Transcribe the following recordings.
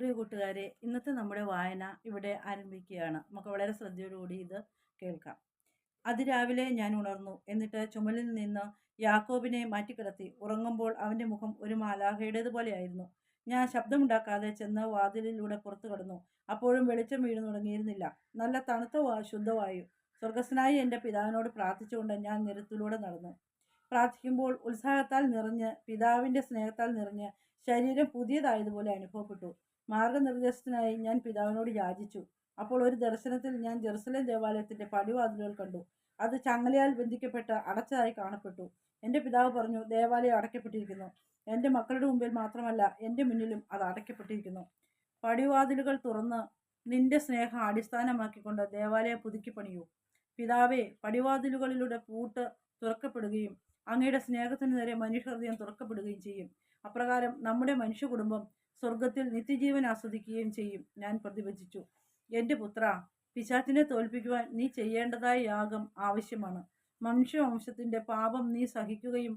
പ്രിയ കൂട്ടുകാരെ, ഇന്നത്തെ നമ്മുടെ വായന ഇവിടെ ആരംഭിക്കുകയാണ്. നമുക്ക് വളരെ ശ്രദ്ധയോടുകൂടി ഇത് കേൾക്കാം. അതിരാവിലെ ഞാൻ ഉണർന്നു. എന്നിട്ട് ചുമലിൽ നിന്ന് യാക്കോബിനെ മാറ്റിക്കിടത്തി. ഉറങ്ങുമ്പോൾ അവന്റെ മുഖം ഒരു മാലാഖയുടേതുപോലെയായിരുന്നു. ഞാൻ ശബ്ദമുണ്ടാക്കാതെ ചെന്ന് വാതിലിലൂടെ പുറത്തു കടന്നു. അപ്പോഴും വെളിച്ചം വീണു തുടങ്ങിയിരുന്നില്ല. നല്ല തണുത്ത ശുദ്ധവായു. സ്വർഗസ്നായി എൻ്റെ പിതാവിനോട് പ്രാർത്ഥിച്ചുകൊണ്ട് ഞാൻ നിരത്തിലൂടെ നടന്നു. പ്രാർത്ഥിക്കുമ്പോൾ ഉത്സാഹത്താൽ നിറഞ്ഞ്, പിതാവിൻ്റെ സ്നേഹത്താൽ നിറഞ്ഞ് ശരീരം പുതിയതായതുപോലെ അനുഭവപ്പെട്ടു. മാർഗനിർദ്ദേശത്തിനായി ഞാൻ പിതാവിനോട് യാചിച്ചു. അപ്പോൾ ഒരു ദർശനത്തിൽ ഞാൻ ജെറുസലേം ദേവാലയത്തിന്റെ പടിവാതിലുകൾ കണ്ടു. അത് ചങ്ങലയാൽ ബന്ധിക്കപ്പെട്ട് അടച്ചതായി കാണപ്പെട്ടു. എൻ്റെ പിതാവ് പറഞ്ഞു, ദേവാലയം അടയ്ക്കപ്പെട്ടിരിക്കുന്നു. എൻ്റെ മക്കളുടെ മുമ്പിൽ മാത്രമല്ല, എൻ്റെ മുന്നിലും അത് അടയ്ക്കപ്പെട്ടിരിക്കുന്നു. പടിവാതിലുകൾ തുറന്ന് നിന്റെ സ്നേഹം അടിസ്ഥാനമാക്കിക്കൊണ്ട് ദേവാലയം പുതുക്കി പണിയൂ. പിതാവേ, പടിവാതിലുകളിലൂടെ പൂട്ട് തുറക്കപ്പെടുകയും അങ്ങയുടെ സ്നേഹത്തിന് നേരെ മനുഷ്യഹൃദയം തുറക്കപ്പെടുകയും ചെയ്യും. അപ്രകാരം നമ്മുടെ മനുഷ്യ കുടുംബം സ്വർഗത്തിൽ നിത്യജീവൻ ആസ്വദിക്കുകയും ചെയ്യും. ഞാൻ പ്രതിവചിച്ചു. എൻ്റെ പുത്ര, പിശാചിനെ തോൽപ്പിക്കുവാൻ നീ ചെയ്യേണ്ടതായ യാഗം ആവശ്യമാണ്. മനുഷ്യവംശത്തിന്റെ പാപം നീ സഹിക്കുകയും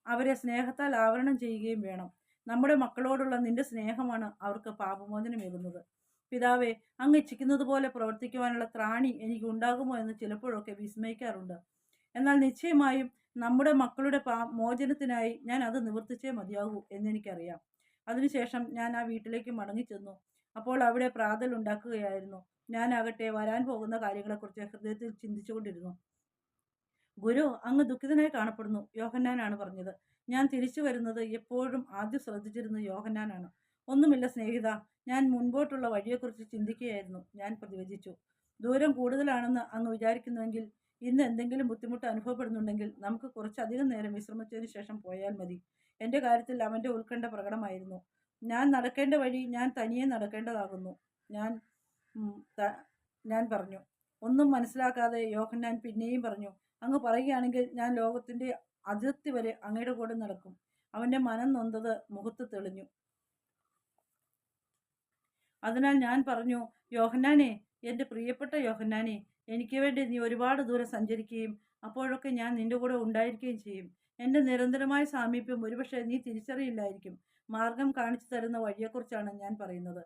അവരെ സ്നേഹത്താൽ ആവരണം ചെയ്യുകയും വേണം. നമ്മുടെ മക്കളോടുള്ള നിന്റെ സ്നേഹമാണ് അവർക്ക് പാപമോചനമേകുന്നത്. പിതാവേ, അങ്ങ് ഇച്ഛിക്കുന്നത് പോലെ പ്രവർത്തിക്കുവാനുള്ള ത്രാണി എനിക്ക് ഉണ്ടാകുമോ എന്ന് ചിലപ്പോഴൊക്കെ വിസ്മയിക്കാറുണ്ട്. എന്നാൽ നിശ്ചയമായും നമ്മുടെ മക്കളുടെ മോചനത്തിനായി ഞാൻ അത് നിവർത്തിച്ചേ മതിയാകൂ എന്നെനിക്കറിയാം. അതിനുശേഷം ഞാൻ ആ വീട്ടിലേക്ക് മടങ്ങിച്ചെന്നു. അപ്പോൾ അവിടെ പ്രാതൽ ഉണ്ടാക്കുകയായിരുന്നു. ഞാനാകട്ടെ വരാൻ പോകുന്ന കാര്യങ്ങളെക്കുറിച്ച് ഹൃദയത്തിൽ ചിന്തിച്ചുകൊണ്ടിരുന്നു. ഗുരു, അങ്ങ് ദുഃഖിതനായി കാണപ്പെടുന്നു, യോഹന്നാനാണ് പറഞ്ഞത്. ഞാൻ തിരിച്ചു വരുന്നത് എപ്പോഴും ആദ്യം ശ്രദ്ധിച്ചിരുന്നത് യോഹന്നാനാണ്. ഒന്നുമില്ല സ്നേഹിത, ഞാൻ മുൻപോട്ടുള്ള വഴിയെക്കുറിച്ച് ചിന്തിക്കുകയായിരുന്നു. ഞാൻ പ്രതിവചിച്ചു. ദൂരം കൂടുതലാണെന്ന് അങ്ങ് വിചാരിക്കുന്നുവെങ്കിൽ, ഇന്ന് എന്തെങ്കിലും ബുദ്ധിമുട്ട് അനുഭവപ്പെടുന്നുണ്ടെങ്കിൽ നമുക്ക് കുറച്ചധികം നേരം വിശ്രമിച്ചതിന് ശേഷം പോയാൽ മതി. എൻ്റെ കാര്യത്തിൽ അവൻ്റെ ഉത്കണ്ഠ പ്രകടമായിരുന്നു. ഞാൻ നടക്കേണ്ട വഴി ഞാൻ തനിയെ നടക്കേണ്ടതാകുന്നു. ഞാൻ പറഞ്ഞു. ഒന്നും മനസ്സിലാക്കാതെ യോഹന്നാൻ പിന്നെയും പറഞ്ഞു, അങ്ങ് പറയുകയാണെങ്കിൽ ഞാൻ ലോകത്തിൻ്റെ അതിർത്തി വരെ അങ്ങയുടെ കൂടെ നടക്കും. അവൻ്റെ മനം നൊന്തത് മുഖത്ത് തെളിഞ്ഞു. അതിനാൽ ഞാൻ പറഞ്ഞു, യോഹന്നാനെ, എൻ്റെ പ്രിയപ്പെട്ട യോഹന്നാനെ, എനിക്ക് വേണ്ടി നീ ഒരുപാട് ദൂരം സഞ്ചരിക്കുകയും അപ്പോഴൊക്കെ ഞാൻ നിന്റെ കൂടെ ഉണ്ടായിരിക്കുകയും ചെയ്യും. എൻ്റെ നിരന്തരമായ സാമീപ്യം ഒരുപക്ഷെ നീ തിരിച്ചറിയില്ലായിരിക്കും. മാർഗം കാണിച്ചു തരുന്ന വഴിയെക്കുറിച്ചാണ് ഞാൻ പറയുന്നത്.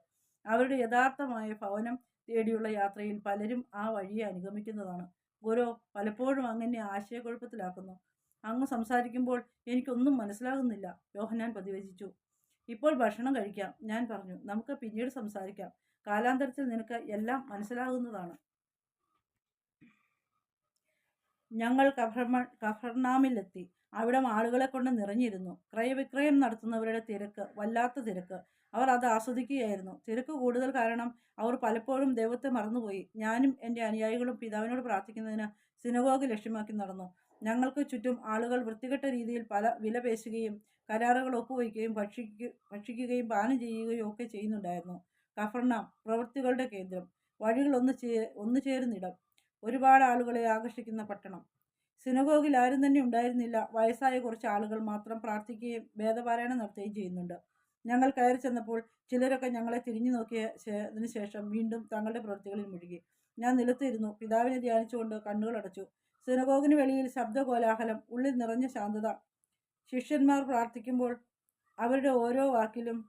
അവരുടെ യഥാർത്ഥമായ ഭവനം തേടിയുള്ള യാത്രയിൽ പലരും ആ വഴിയെ അനുഗമിക്കുന്നതാണ്. ഗുരു, പലപ്പോഴും അങ്ങനെ ആശയക്കുഴപ്പത്തിലാക്കുന്നു. അങ്ങ് സംസാരിക്കുമ്പോൾ എനിക്കൊന്നും മനസ്സിലാകുന്നില്ല, യോഹന്നാൻ പ്രതിവചിച്ചു. ഇപ്പോൾ ഭക്ഷണം കഴിക്കാം, ഞാൻ പറഞ്ഞു. നമുക്ക് പിന്നീട് സംസാരിക്കാം. കാലാന്തരത്തിൽ നിനക്ക് എല്ലാം മനസ്സിലാകുന്നതാണ്. ഞങ്ങൾ കഫർനാമിലെത്തി. അവിടം ആളുകളെ കൊണ്ട് നിറഞ്ഞിരുന്നു. ക്രയവിക്രയം നടത്തുന്നവരുടെ തിരക്ക്, വല്ലാത്ത തിരക്ക്. അവർ അത് ആസ്വദിക്കുകയായിരുന്നു. തിരക്ക് കൂടുതൽ കാരണം അവർ പലപ്പോഴും ദൈവത്തെ മറന്നുപോയി. ഞാനും എൻ്റെ അനുയായികളും പിതാവിനോട് പ്രാർത്ഥിക്കുന്നതിന് സിനഗോഗ് ലക്ഷ്യമാക്കി നടന്നു. ഞങ്ങൾക്ക് ചുറ്റും ആളുകൾ വൃത്തികെട്ട രീതിയിൽ പല വിലപേശുകയും കരാറുകൾ ഒപ്പുവയ്ക്കുകയും ഭക്ഷിക്കുകയും പാനം ചെയ്യുകയും ഒക്കെ ചെയ്യുന്നുണ്ടായിരുന്നു. കഫർനാം പ്രവൃത്തികളുടെ കേന്ദ്രം, വഴികൾ ഒന്നു ചേരുന്നിടം, ഒരുപാട് ആളുകളെ ആകർഷിക്കുന്ന പട്ടണം. സിനഗോഗിൽ ആരും തന്നെ ഉണ്ടായിരുന്നില്ല. വയസ്സായ കുറച്ച് ആളുകൾ മാത്രം പ്രാർത്ഥിക്കുകയും വേദപാരായണം നടത്തുകയും ചെയ്യുന്നുണ്ട്. ഞങ്ങൾ കയറി ചെന്നപ്പോൾ ചിലരൊക്കെ ഞങ്ങളെ തിരിഞ്ഞു നോക്കിയതിനു ശേഷം വീണ്ടും തങ്ങളുടെ പ്രവൃത്തികളിൽ മുഴുകി. ഞാൻ നിലത്തിരുന്നു, പിതാവിനെ ധ്യാനിച്ചുകൊണ്ട് കണ്ണുകൾ അടച്ചു. സിനഗോഗിന് വെളിയിൽ ശബ്ദകോലാഹലം, ഉള്ളിൽ നിറഞ്ഞ ശാന്തത. ശിഷ്യന്മാർ പ്രാർത്ഥിക്കുമ്പോൾ അവരുടെ ഓരോ വാക്കിലും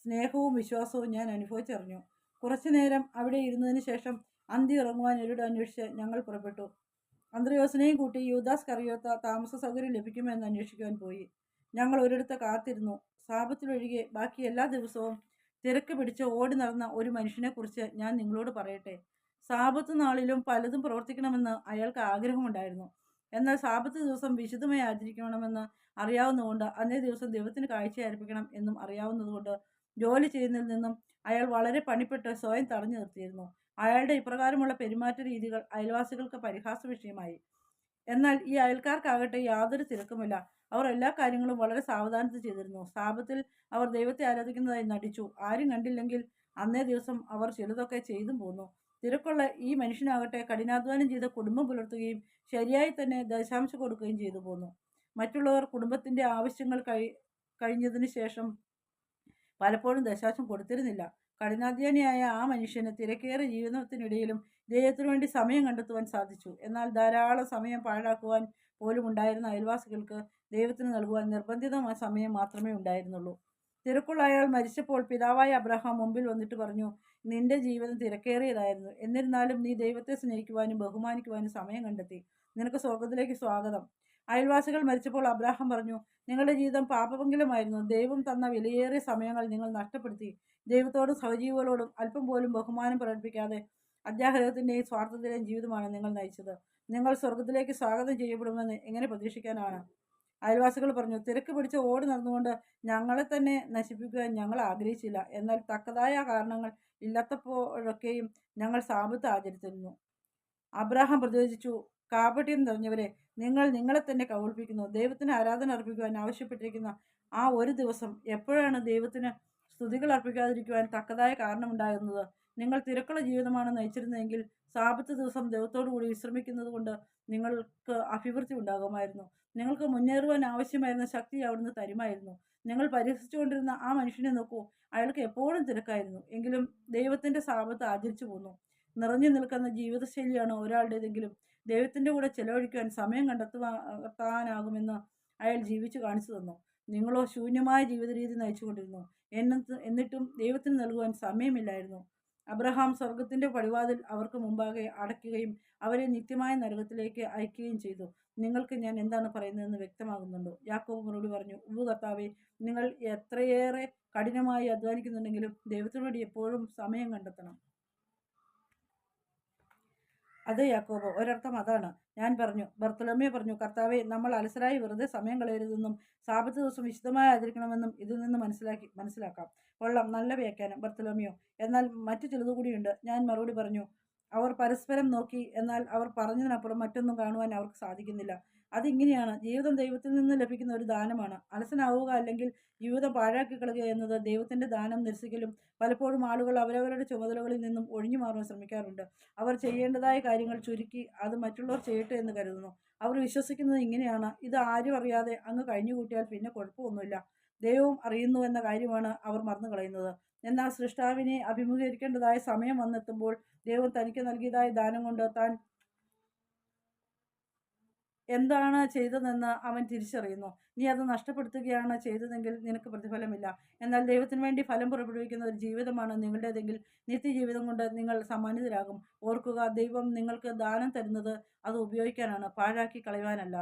സ്നേഹവും വിശ്വാസവും ഞാൻ അനുഭവിച്ചറിഞ്ഞു. കുറച്ചു നേരം അവിടെ ഇരുന്നതിന് ശേഷം അന്തി ഇറങ്ങുവാൻ ഒരിടം അന്വേഷിച്ച് ഞങ്ങൾ പുറപ്പെട്ടു. അന്ത്രയോസിനെയും കൂട്ടി യൂദാസ് കറിയോത്ത താമസ സൗകര്യം ലഭിക്കുമെന്ന് അന്വേഷിക്കുവാൻ പോയി. ഞങ്ങൾ ഒരിടത്ത് കാത്തിരുന്നു. സാപത്തിലൊഴികെ ബാക്കി എല്ലാ ദിവസവും തിരക്ക് പിടിച്ച് ഓടി നടന്ന ഒരു മനുഷ്യനെക്കുറിച്ച് ഞാൻ നിങ്ങളോട് പറയട്ടെ. സാപത്ത് നാളിലും പലതും പ്രവർത്തിക്കണമെന്ന് അയാൾക്ക് ആഗ്രഹമുണ്ടായിരുന്നു. എന്നാൽ സാപത്ത് ദിവസം വിശുദ്ധമായി ആചരിക്കണമെന്ന് അറിയാവുന്നതുകൊണ്ട്, അന്നേ ദിവസം ദൈവത്തിന് കാഴ്ച അർപ്പിക്കണം എന്നും അറിയാവുന്നതുകൊണ്ട് ജോലി ചെയ്യുന്നതിൽ നിന്നും അയാൾ വളരെ പണിപ്പെട്ട് സ്വയം തടഞ്ഞു നിർത്തിയിരുന്നു. അയാളുടെ ഇപ്രകാരമുള്ള പെരുമാറ്റ രീതികൾ അയൽവാസികൾക്ക് പരിഹാസ വിഷയമായി. എന്നാൽ ഈ അയൽക്കാർക്കാകട്ടെ യാതൊരു തിരക്കുമില്ല. അവർ എല്ലാ കാര്യങ്ങളും വളരെ സാവധാനത്തിൽ ചെയ്തിരുന്നു. സാപത്തിൽ അവർ ദൈവത്തെ ആരാധിക്കുന്നതായി നടിച്ചു. ആരും കണ്ടില്ലെങ്കിൽ അന്നേ ദിവസം അവർ ചിലതൊക്കെ ചെയ്തും പോന്നു. തിരക്കുള്ള ഈ മനുഷ്യനാകട്ടെ കഠിനാധ്വാനം ചെയ്ത് കുടുംബം പുലർത്തുകയും ശരിയായി തന്നെ ദശാംശം കൊടുക്കുകയും ചെയ്തു പോന്നു. മറ്റുള്ളവർ കുടുംബത്തിന്റെ ആവശ്യങ്ങൾ കഴിഞ്ഞതിന് ശേഷം പലപ്പോഴും ദശാംശം കൊടുത്തിരുന്നില്ല. കഠിനാധ്വാനിയായ ആ മനുഷ്യന് തിരക്കേറിയ ജീവിതത്തിനിടയിലും ദൈവത്തിനു വേണ്ടി സമയം കണ്ടെത്തുവാൻ സാധിച്ചു. എന്നാൽ ധാരാളം സമയം പാഴാക്കുവാൻ പോലും ഉണ്ടായിരുന്ന അയൽവാസികൾക്ക് ദൈവത്തിന് നൽകുവാൻ നിർബന്ധിതമായ സമയം മാത്രമേ ഉണ്ടായിരുന്നുള്ളൂ. തിരക്കുള്ള അയാൾ മരിച്ചപ്പോൾ പിതാവായ അബ്രഹാം മുമ്പിൽ വന്നിട്ട് പറഞ്ഞു, നിന്റെ ജീവിതം തിരക്കേറിയതായിരുന്നു. എന്നിരുന്നാലും നീ ദൈവത്തെ സ്നേഹിക്കുവാനും ബഹുമാനിക്കുവാനും സമയം കണ്ടെത്തി. നിനക്ക് സ്വർഗത്തിലേക്ക് സ്വാഗതം. അയൽവാസികൾ മരിച്ചപ്പോൾ അബ്രഹാം പറഞ്ഞു, നിങ്ങളുടെ ജീവിതം പാപമംഗലമായിരുന്നു. ദൈവം തന്ന വിലയേറിയ സമയങ്ങൾ നിങ്ങൾ നഷ്ടപ്പെടുത്തി. ദൈവത്തോടും സഹജീവികളോടും അല്പം പോലും ബഹുമാനം പ്രകടിപ്പിക്കാതെ അത്യാഗ്രഹത്തിൻ്റെയും സ്വാർത്ഥത്തിൻ്റെയും ജീവിതമാണ് നിങ്ങൾ നയിച്ചത്. നിങ്ങൾ സ്വർഗത്തിലേക്ക് സ്വാഗതം ചെയ്യപ്പെടുമെന്ന് എങ്ങനെ പ്രതീക്ഷിക്കാനാണ്? അയൽവാസികൾ പറഞ്ഞു, തിരക്ക് പിടിച്ച് ഓടി നടന്നുകൊണ്ട് ഞങ്ങളെ തന്നെ നശിപ്പിക്കുവാൻ ഞങ്ങൾ ആഗ്രഹിച്ചില്ല. എന്നാൽ തക്കതായ കാരണങ്ങൾ ഇല്ലാത്തപ്പോഴൊക്കെയും ഞങ്ങൾ സാബത്ത് ആചരിച്ചിരുന്നു. അബ്രാഹാം പ്രതിവചിച്ചു, കാപട്യം നിറഞ്ഞവരെ, നിങ്ങൾ നിങ്ങളെ തന്നെ കബളിപ്പിക്കുന്നു. ദൈവത്തിന് ആരാധന അർപ്പിക്കുവാൻ ആവശ്യപ്പെട്ടിരിക്കുന്ന ആ ഒരു ദിവസം എപ്പോഴാണ് ദൈവത്തിന് സ്തുതികൾ അർപ്പിക്കാതിരിക്കുവാൻ തക്കതായ കാരണമുണ്ടാകുന്നത്? നിങ്ങൾ തിരക്കുള്ള ജീവിതമാണ് നയിച്ചിരുന്നതെങ്കിൽ സാബത്ത് ദിവസം ദൈവത്തോടു കൂടി വിശ്രമിക്കുന്നത് കൊണ്ട് നിങ്ങൾക്ക് അഭിവൃദ്ധി ഉണ്ടാകുമായിരുന്നു. നിങ്ങൾക്ക് മുന്നേറുവാൻ ആവശ്യമായിരുന്ന ശക്തി അവിടുന്ന് തരുമായിരുന്നു. നിങ്ങൾ പരിഹസിച്ചുകൊണ്ടിരുന്ന ആ മനുഷ്യനെ നോക്കൂ, അയാൾക്ക് എപ്പോഴും തിരക്കായിരുന്നു. എങ്കിലും ദൈവത്തിൻ്റെ സാബത്ത് ആചരിച്ചു പോന്നു. നിറഞ്ഞു നിൽക്കുന്ന ജീവിതശൈലിയാണ് ഒരാളുടേതെങ്കിലും ദൈവത്തിൻ്റെ കൂടെ ചെലവഴിക്കുവാൻ സമയം കണ്ടെത്താനാകുമെന്ന് അയാൾ ജീവിച്ചു കാണിച്ചു തന്നു. നിങ്ങളോ ശൂന്യമായ ജീവിത രീതി നയിച്ചുകൊണ്ടിരുന്നു. എന്നിട്ടും ദൈവത്തിന് നൽകുവാൻ സമയമില്ലായിരുന്നു. അബ്രഹാം സ്വർഗത്തിൻ്റെ പടിവാതിൽ അവർക്ക് മുമ്പാകെ അടയ്ക്കുകയും അവരെ നിത്യമായ നരകത്തിലേക്ക് അയക്കുകയും ചെയ്തു. നിങ്ങൾക്ക് ഞാൻ എന്താണ് പറയുന്നതെന്ന് വ്യക്തമാകുന്നുണ്ടോ? യാക്കോബ് മറുപടി പറഞ്ഞു, ഉവ്വ് കർത്താവേ, നിങ്ങൾ എത്രയേറെ കഠിനമായി അധ്വാനിക്കുന്നുണ്ടെങ്കിലും ദൈവത്തിനു വേണ്ടി എപ്പോഴും സമയം കണ്ടെത്തണം. അതെ യാക്കോബ്, ഒരർത്ഥം അതാണ്. ഞാൻ പറഞ്ഞു. ബർത്തലോമ്യ പറഞ്ഞു, കർത്താവെ, നമ്മൾ അലസരായി വെറുതെ സമയം കളയരുതെന്നും സാബത്ത് ദിവസം വിശുദ്ധമായി ആചരിക്കണമെന്നും ഇതിൽ നിന്ന് മനസ്സിലാക്കാം. കൊള്ളാം, നല്ല വ്യാഖ്യാനം ബർത്തലോമ്യോ. എന്നാൽ മറ്റു ചിലതുകൂടിയുണ്ട്. ഞാൻ മറുപടി പറഞ്ഞു. അവർ പരസ്പരം നോക്കി. എന്നാൽ അവർ പറഞ്ഞതിനപ്പുറം മറ്റൊന്നും കാണുവാൻ അവർക്ക് സാധിക്കുന്നില്ല. അതിങ്ങനെയാണ്. ജീവിതം ദൈവത്തിൽ നിന്ന് ലഭിക്കുന്ന ഒരു ദാനമാണ്. അലസനാവുക അല്ലെങ്കിൽ ജീവിതം പാഴാക്കി കളയുക എന്നത് ദൈവത്തിൻ്റെ ദാനം നിരസിക്കലും. പലപ്പോഴും ആളുകൾ അവരവരുടെ ചുമതലകളിൽ നിന്നും ഒഴിഞ്ഞു മാറാൻ ശ്രമിക്കാറുണ്ട്. അവർ ചെയ്യേണ്ടതായ കാര്യങ്ങൾ ചുരുക്കി അത് മറ്റുള്ളവർ ചെയ്യട്ടെ എന്ന് കരുതുന്നു. അവർ വിശ്വസിക്കുന്നത് ഇങ്ങനെയാണ്, ഇത് ആരും അറിയാതെ അങ്ങ് കഴിഞ്ഞുകൂട്ടിയാൽ പിന്നെ കുഴപ്പമൊന്നുമില്ല. ദൈവവും അറിയുന്നുവെന്ന കാര്യമാണ് അവർ മറന്നു കളയുന്നത്. എന്നാൽ സൃഷ്ടാവിനെ അഭിമുഖീകരിക്കേണ്ടതായ സമയം വന്നെത്തുമ്പോൾ ദൈവം തനിക്ക് നൽകിയതായ ദാനം കൊണ്ട് താൻ എന്താണ് ചെയ്തതെന്ന് അവൻ തിരിച്ചറിയുന്നു. നീ അത് നഷ്ടപ്പെടുത്തുകയാണ് ചെയ്തതെങ്കിൽ നിനക്ക് പ്രതിഫലമില്ല. എന്നാൽ ദൈവത്തിന് വേണ്ടി ഫലം പുറപ്പെടുവിക്കുന്ന ഒരു ജീവിതമാണ് നിങ്ങളുടേതെങ്കിൽ നിത്യജീവിതം കൊണ്ട് നിങ്ങൾ സമ്മാനിതരാകും. ഓർക്കുക, ദൈവം നിങ്ങൾക്ക് ദാനം തരുന്നത് അത് ഉപയോഗിക്കാനാണ്, പാഴാക്കി കളയുവാനല്ല.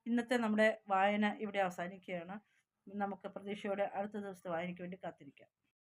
ഇന്നത്തെ നമ്മുടെ വായന ഇവിടെ അവസാനിക്കുകയാണ്. നമുക്ക് പ്രതീക്ഷയോടെ അടുത്ത ദിവസത്തെ വായനയ്ക്ക് വേണ്ടി കാത്തിരിക്കാം.